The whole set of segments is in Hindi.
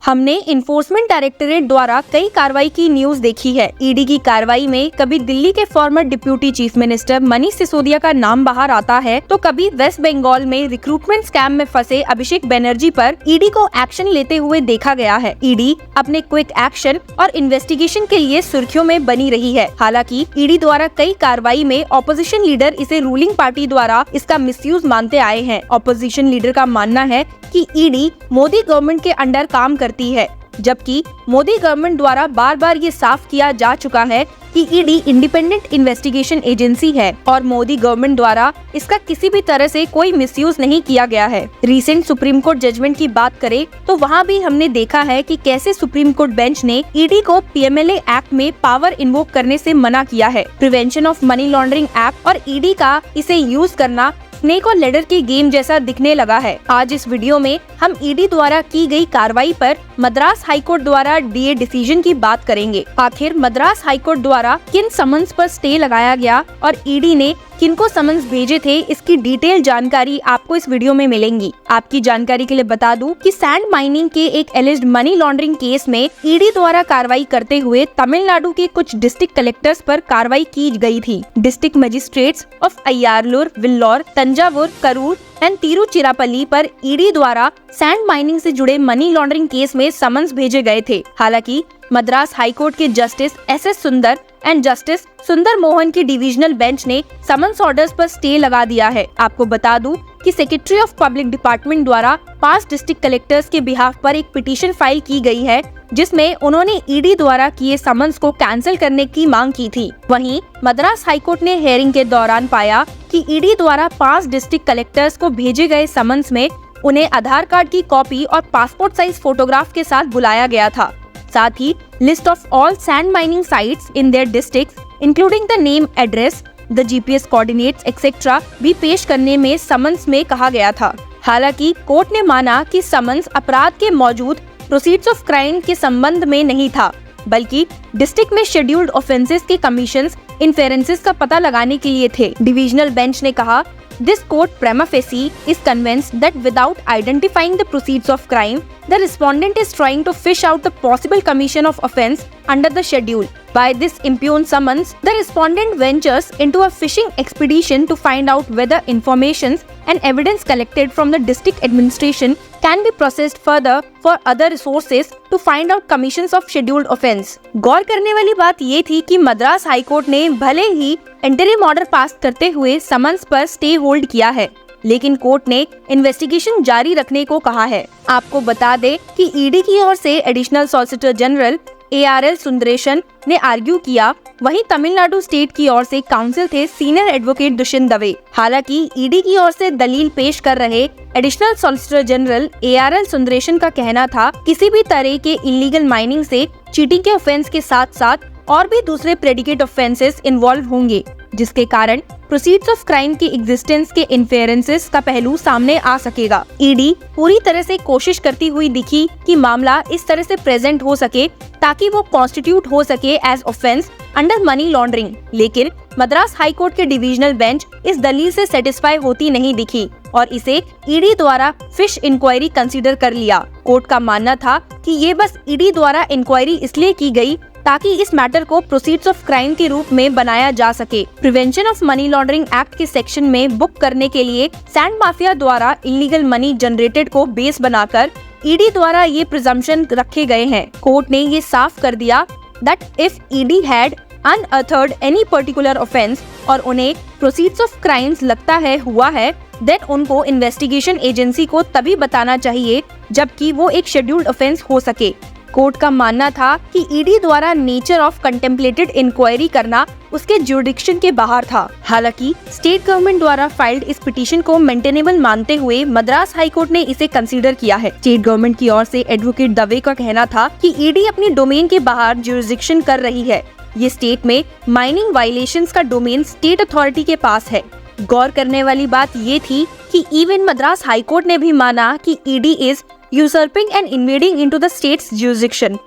हमने इन्फोर्समेंट डायरेक्टरेट द्वारा कई कार्रवाई की न्यूज देखी है। ईडी की कार्रवाई में कभी दिल्ली के farmer deputy chief minister Manish Sisodia का नाम बाहर आता है, तो कभी वेस्ट बंगाल में रिक्रूटमेंट स्कैम में फंसे अभिषेक बनर्जी पर ईडी को एक्शन लेते हुए देखा गया है। ईडी अपने क्विक एक्शन और इन्वेस्टिगेशन के लिए सुर्खियों में बनी रही है। हालांकि ईडी द्वारा कई कार्रवाई में ऑपोजिशन लीडर इसे रूलिंग पार्टी द्वारा इसका मिसयूज मानते आए हैं। ऑपोजिशन लीडर का मानना है कि ईडी मोदी गवर्नमेंट के अंडर काम करती है, जबकि मोदी गवर्नमेंट द्वारा बार बार ये साफ किया जा चुका है कि ईडी इंडिपेंडेंट इन्वेस्टिगेशन एजेंसी है और मोदी गवर्नमेंट द्वारा इसका किसी भी तरह से कोई मिसयूज नहीं किया गया है। रिसेंट सुप्रीम कोर्ट जजमेंट की बात करें तो वहाँ भी हमने देखा है कि कैसे सुप्रीम कोर्ट बेंच ने ईडी को पीएमएलए एक्ट में पावर इन्वोक करने से मना किया है। Prevention of money laundering act और ईडी का इसे यूज करना स्नेक और लेडर के गेम जैसा दिखने लगा है। आज इस वीडियो में हम ईडी द्वारा की गई कार्रवाई पर मद्रास हाईकोर्ट द्वारा दिए डिसीजन की बात करेंगे। आखिर मद्रास हाईकोर्ट द्वारा किन समन्स पर स्टे लगाया गया और ईडी ने किनको समन्स भेजे थे, इसकी डिटेल जानकारी आपको इस वीडियो में मिलेंगी। आपकी जानकारी के लिए बता दूं कि सैंड माइनिंग के एक एलिज्ड मनी लॉन्ड्रिंग केस में ईडी द्वारा कार्रवाई करते हुए तमिलनाडु के कुछ डिस्ट्रिक्ट कलेक्टर्स पर कार्रवाई की गई थी। District magistrates of Ariyalur, Vellore, Thanjavur, Karur and Tiruchirappalli पर ईडी द्वारा सैंड माइनिंग से जुड़े मनी लॉन्ड्रिंग केस में समन्स भेजे गए थे। हालांकि मद्रास हाईकोर्ट के justice S Sundar and justice Sundar Mohan की डिविजनल बेंच ने समन्स ऑर्डर्स पर स्टे लगा दिया है। आपको बता दूं कि सेक्रेटरी ऑफ पब्लिक डिपार्टमेंट द्वारा 5 डिस्ट्रिक्ट कलेक्टर्स के बिहाफ पर एक पिटीशन फाइल की गई है, जिसमें उन्होंने ईडी द्वारा किए समन्स को कैंसिल करने की मांग की थी। वहीं मद्रास हाईकोर्ट ने हेयरिंग के दौरान पाया कि ईडी द्वारा 5 डिस्ट्रिक्ट कलेक्टर्स को भेजे गए समन्स में उन्हें आधार कार्ड की कॉपी और पासपोर्ट साइज फोटोग्राफ के साथ बुलाया गया था। साथ ही list of all sand mining sites in their districts including the name, address, the GPS coordinates etcetera भी पेश करने में समन्स में कहा गया था। हालांकि कोर्ट ने माना कि समन्स अपराध के मौजूद प्रोसीड्स ऑफ क्राइम के संबंध में नहीं था, बल्कि डिस्ट्रिक्ट में शेड्यूल्ड ऑफेंसेस के कमीशंस इन्फेरेंसेस का पता लगाने के लिए थे। डिविजनल बेंच ने कहा, This court prima facie is convinced that without identifying the proceeds of crime, the respondent is trying to fish out the possible commission of offence under the schedule. By this impugned summons, the respondent ventures into a fishing expedition to find out whether informations and evidence collected from the district administration can be processed further for other resources to find out commissions of scheduled offence. गौर करने वाली बात ये थी कि मद्रास हाईकोर्ट ने भले ही इंटरिम ऑर्डर पास करते हुए समन्स पर स्टे होल्ड किया है, लेकिन कोर्ट ने इन्वेस्टिगेशन जारी रखने को कहा है। आपको बता दे कि ईडी की ओर से additional solicitor general ARL Sundaresan ने आर्ग्यू किया, वहीं तमिलनाडु स्टेट की ओर से काउंसिल थे सीनियर एडवोकेट दुष्यंत दवे। हालांकि ईडी की ओर से दलील पेश कर रहे additional solicitor general ARL Sundaresan का कहना था, किसी भी तरह के इलीगल माइनिंग से चीटिंग के ऑफेंस के साथ साथ और भी दूसरे प्रेडिकेट ऑफेंसेस इन्वॉल्व होंगे, जिसके कारण प्रोसीड्स ऑफ क्राइम की एग्जिस्टेंस के इन्फेरेंसेस का पहलू सामने आ सकेगा। ईडी पूरी तरह से कोशिश करती हुई दिखी कि मामला इस तरह से प्रेजेंट हो सके ताकि वो कॉन्स्टिट्यूट हो सके as offence under money laundering, लेकिन मद्रास हाईकोर्ट के डिविजनल बेंच इस दलील से सेटिस्फाई होती नहीं दिखी और इसे ईडी द्वारा फिश इंक्वायरी कंसीडर कर लिया। कोर्ट का मानना था कि ये बस ईडी द्वारा इंक्वायरी इसलिए की गई ताकि इस मैटर को प्रोसीड्स ऑफ क्राइम के रूप में बनाया जा सके। Prevention of money laundering act के सेक्शन में बुक करने के लिए सैंड माफिया द्वारा इलीगल मनी जनरेटेड को बेस बनाकर ईडी द्वारा ये प्रिजम्पशन रखे गए हैं। कोर्ट ने ये साफ कर दिया that if ED had unearthed any particular offence और उन्हें प्रोसीड्स ऑफ क्राइम्स लगता है हुआ है, देन उनको इन्वेस्टिगेशन एजेंसी को तभी बताना चाहिए जबकि वो एक शेड्यूल्ड ऑफेंस हो सके। कोर्ट का मानना था कि ईडी द्वारा नेचर ऑफ कंटेम्पलेटेड इंक्वायरी करना उसके ज्यूरिडिक्शन के बाहर था। हालांकि स्टेट गवर्नमेंट द्वारा फाइल्ड इस पिटीशन को मेंटेनेबल मानते हुए मद्रास हाईकोर्ट ने इसे कंसीडर किया है। स्टेट गवर्नमेंट की ओर से एडवोकेट दवे का कहना था कि ईडी अपनी डोमेन के बाहर ज्यूरिडिक्शन कर रही है। ये स्टेट में माइनिंग वायलेशंस का डोमेन स्टेट अथॉरिटी के पास है। गौर करने वाली बात ये थी कि इवन मद्रास हाईकोर्ट ने भी माना कि ED is usurping and invading into the state's jurisdiction.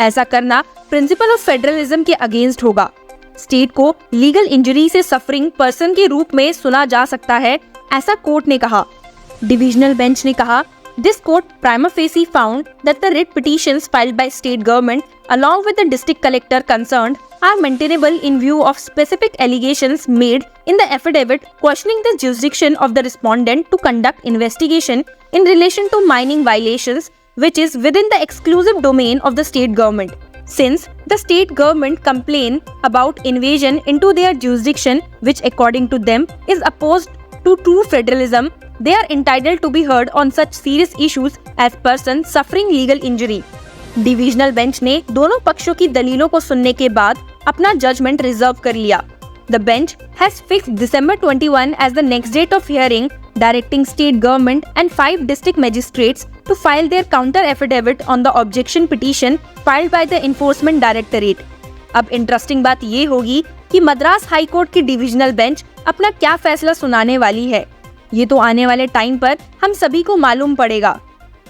ऐसा करना प्रिंसिपल ऑफ फेडरलिज्म के अगेंस्ट होगा। स्टेट को लीगल इंजरी से सफरिंग पर्सन के रूप में सुना जा सकता है, ऐसा कोर्ट ने कहा। डिविजनल बेंच ने कहा This court prima facie found that the writ petitions filed by state government along with the district collector concerned are maintainable in view of specific allegations made in the affidavit questioning the jurisdiction of the respondent to conduct investigation in relation to mining violations which is within the exclusive domain of the state government. Since the state government complain about invasion into their jurisdiction which according to them is opposed to true federalism, they are entitled to be heard on such serious issues as person suffering legal injury. Divisional bench ने दोनों पक्षों की दलीलों को सुनने के बाद अपना जजमेंट रिजर्व कर लिया। The bench has fixed December 21 as the next date of hearing, directing state government and 5 district magistrates to file their counter affidavit on the objection petition filed by the Enforcement Directorate. अब इंटरेस्टिंग बात ये होगी कि मद्रास हाई कोर्ट की डिविजनल बेंच अपना क्या फैसला सुनाने वाली है। ये तो आने वाले टाइम पर हम सभी को मालूम पड़ेगा।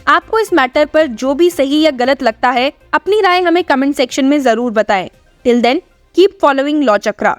आपको इस मैटर पर जो भी सही या गलत लगता है, अपनी राय हमें कमेंट सेक्शन में जरूर बताएं। Till then, keep following law चक्रा।